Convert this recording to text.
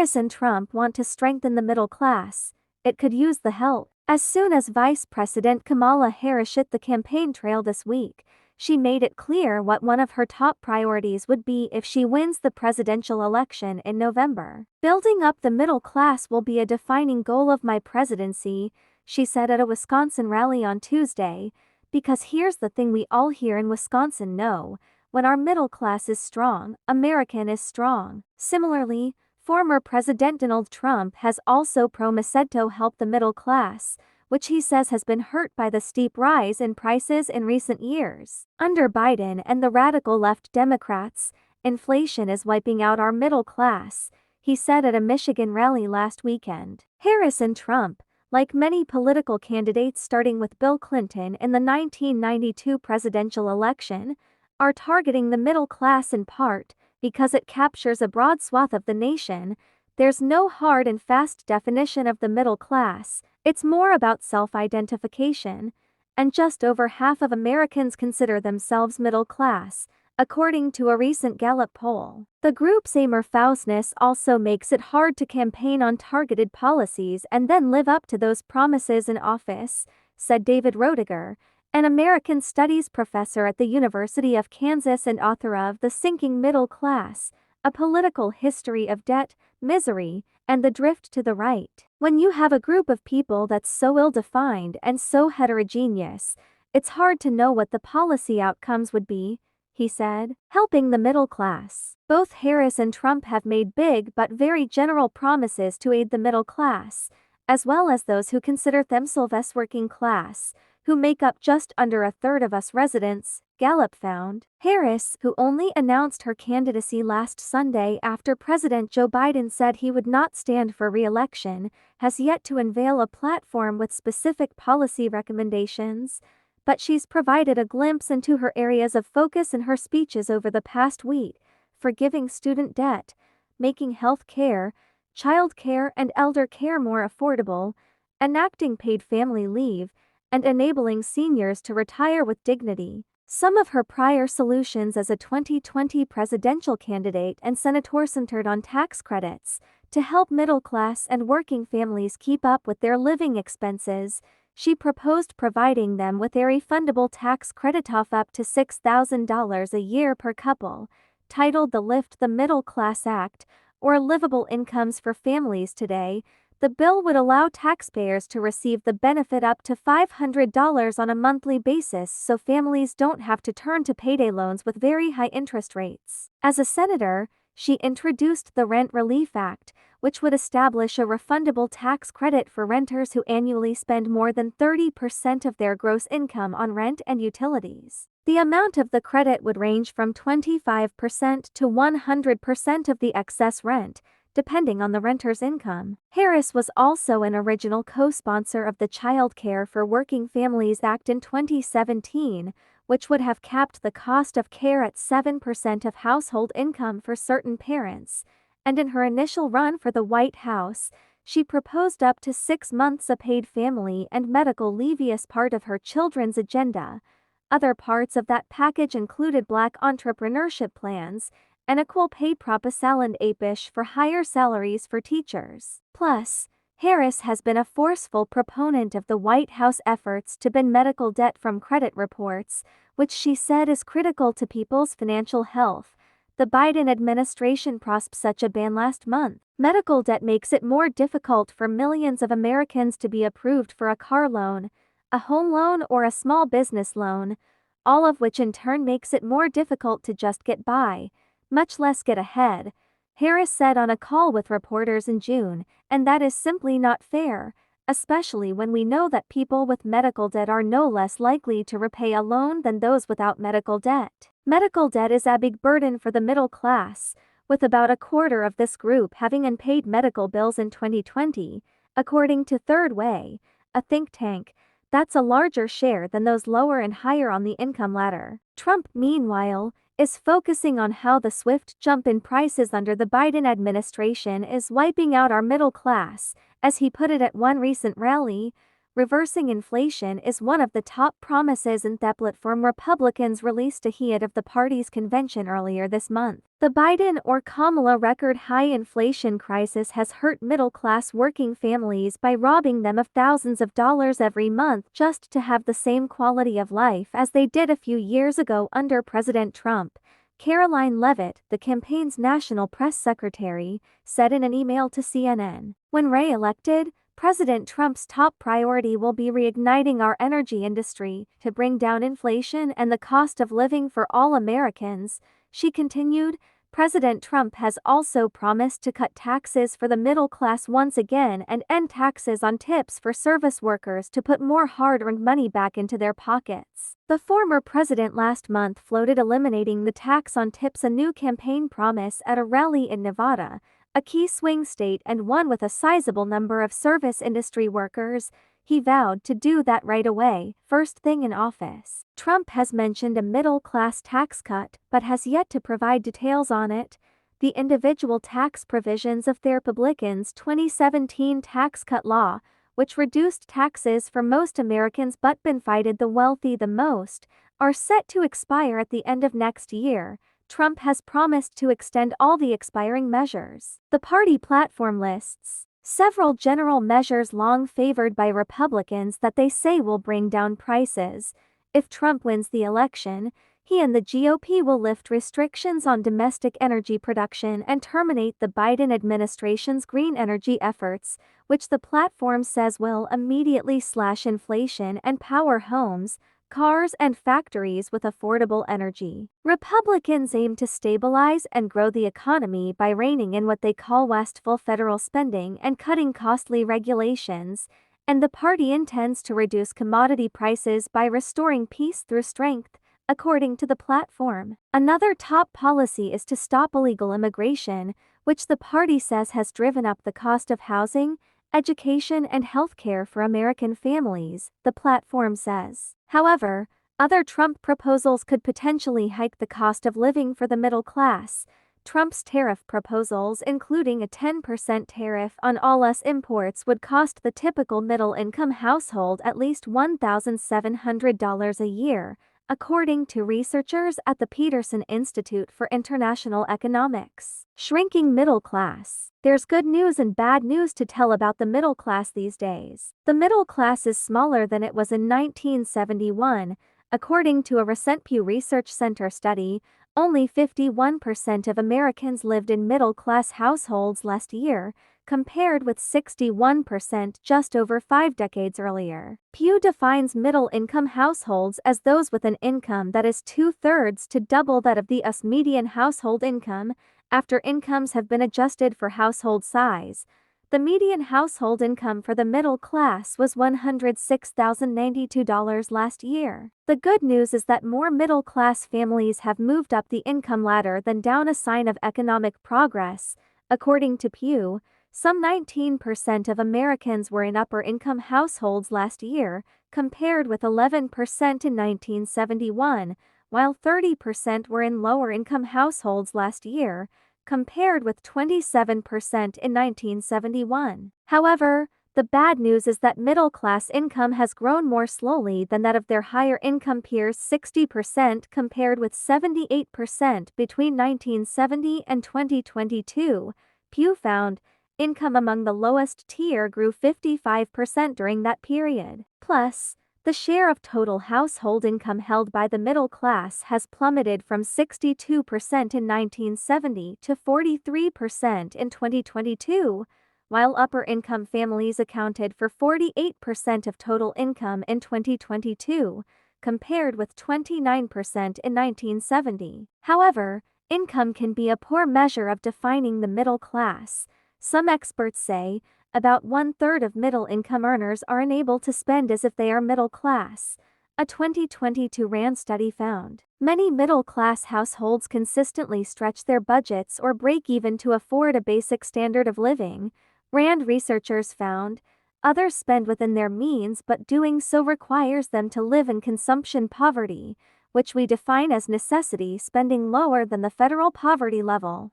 Harris and Trump want to strengthen the middle class. It could use the help. As soon as Vice President Kamala Harris hit the campaign trail this week, she made it clear what one of her top priorities would be if she wins the presidential election in November. "Building up the middle class will be a defining goal of my presidency," she said at a Wisconsin rally on Tuesday, "because here's the thing we all here in Wisconsin know: when our middle class is strong, American is strong." Similarly, former President Donald Trump has also promised to help the middle class, which he says has been hurt by the steep rise in prices in recent years. Under Biden and the radical left Democrats, inflation is wiping out our middle class, he said at a Michigan rally last weekend. Harris and Trump, like many political candidates starting with Bill Clinton in the 1992 presidential election, are targeting the middle class in part because it captures a broad swath of the nation. There's no hard and fast definition of the middle class, it's more about self-identification, and just over half of Americans consider themselves middle class, according to a recent Gallup poll. The group's Amor Faustness also makes it hard to campaign on targeted policies and then live up to those promises in office, said David Roediger, an American Studies professor at the University of Kansas and author of The Sinking Middle Class, A Political History of Debt, Misery, and the Drift to the Right. "When you have a group of people that's so ill-defined and so heterogeneous, it's hard to know what the policy outcomes would be," he said. Helping the middle class. Both Harris and Trump have made big but very general promises to aid the middle class, as well as those who consider themselves working class, who make up just under a third of us residents, Gallup found. Harris, who only announced her candidacy last Sunday after President Joe Biden said he would not stand for re-election, has yet to unveil a platform with specific policy recommendations, but she's provided a glimpse into her areas of focus in her speeches over the past week: forgiving student debt, making health care, child care and elder care more affordable, enacting paid family leave, and enabling seniors to retire with dignity. Some of her prior solutions as a 2020 presidential candidate and senator centered on tax credits to help middle-class and working families keep up with their living expenses. She proposed providing them with a refundable tax credit of up to $6,000 a year per couple, titled the Lift the Middle Class Act, or Livable Incomes for Families Today. The bill would allow taxpayers to receive the benefit up to $500 on a monthly basis so families don't have to turn to payday loans with very high interest rates. As a senator, she introduced the Rent Relief Act, which would establish a refundable tax credit for renters who annually spend more than 30% of their gross income on rent and utilities. The amount of the credit would range from 25% to 100% of the excess rent, depending on the renter's income. Harris was also an original co-sponsor of the Child Care for Working Families Act in 2017, which would have capped the cost of care at 7% of household income for certain parents, and in her initial run for the White House, she proposed up to 6 months of paid family and medical leave as part of her children's agenda. Other parts of that package included Black entrepreneurship plans, an equal pay proposal and a push for higher salaries for teachers. Plus, Harris has been a forceful proponent of the White House efforts to ban medical debt from credit reports, which she said is critical to people's financial health. The Biden administration passed such a ban last month. Medical debt makes it more difficult for millions of Americans to be approved for a car loan, a home loan, or a small business loan, all of which in turn makes it more difficult to just get by, much less get ahead, Harris said on a call with reporters in June, and that is simply not fair, especially when we know that people with medical debt are no less likely to repay a loan than those without medical debt. Medical debt is a big burden for the middle class, with about a quarter of this group having unpaid medical bills in 2020, according to Third Way, a think tank. That's a larger share than those lower and higher on the income ladder. Trump, meanwhile, is focusing on how the swift jump in prices under the Biden administration is wiping out our middle class, as he put it at one recent rally. reversing inflation is one of the top promises in the platform Republicans released ahead of the party's convention earlier this month. The Biden or Kamala record-high inflation crisis has hurt middle-class working families by robbing them of thousands of dollars every month just to have the same quality of life as they did a few years ago under President Trump. Caroline Leavitt, the campaign's national press secretary, said in an email to CNN. When re-elected, President Trump's top priority will be reigniting our energy industry to bring down inflation and the cost of living for all Americans, she continued. President Trump has also promised to cut taxes for the middle class once again and end taxes on tips for service workers to put more hard-earned money back into their pockets. The former president last month floated eliminating the tax on tips, a new campaign promise, at a rally in Nevada, a key swing state and one with a sizable number of service industry workers. He vowed to do that right away, first thing in office. Trump has mentioned a middle-class tax cut but has yet to provide details on it. The individual tax provisions of the Republicans' 2017 tax cut law, which reduced taxes for most Americans but benefited the wealthy the most, are set to expire at the end of next year. Trump has promised to extend all the expiring measures. The party platform lists several general measures long favored by Republicans that they say will bring down prices. If Trump wins the election, he and the GOP will lift restrictions on domestic energy production and terminate the Biden administration's green energy efforts, which the platform says will immediately slash inflation and power homes, cars and factories with affordable energy. Republicans aim to stabilize and grow the economy by reining in what they call wasteful federal spending and cutting costly regulations, and the party intends to reduce commodity prices by restoring peace through strength, according to the platform. Another top policy is to stop illegal immigration, which the party says has driven up the cost of housing, education and healthcare for American families, the platform says. However, other Trump proposals could potentially hike the cost of living for the middle class. Trump's tariff proposals, including a 10% tariff on all U.S. imports, would cost the typical middle-income household at least $1,700 a year, according to researchers at the Peterson Institute for International Economics. Shrinking middle class. There's good news and bad news to tell about the middle class these days. The middle class is smaller than it was in 1971, according to a recent Pew Research Center study. Only 51% of Americans lived in middle-class households last year, compared with 61% just over 5 decades earlier. Pew defines middle-income households as those with an income that is 2/3 to double that of the U.S. median household income, after incomes have been adjusted for household size. The median household income for the middle class was $106,092 last year. The good news is that more middle-class families have moved up the income ladder than down, a sign of economic progress. According to Pew, some 19% of Americans were in upper-income households last year, compared with 11% in 1971, while 30% were in lower-income households last year, compared with 27% in 1971. However, the bad news is that middle-class income has grown more slowly than that of their higher-income peers, 60% compared with 78% between 1970 and 2022. Pew found income among the lowest tier grew 55% during that period. Plus, the share of total household income held by the middle class has plummeted from 62% in 1970 to 43% in 2022, while upper-income families accounted for 48% of total income in 2022, compared with 29% in 1970. However, income can be a poor measure of defining the middle class. Some experts say about 1/3 of middle-income earners are unable to spend as if they are middle class. A 2022 RAND study found many middle-class households consistently stretch their budgets or break even to afford a basic standard of living. RAND researchers found others spend within their means, but doing so requires them to live in consumption poverty, which we define as necessity spending lower than the federal poverty level.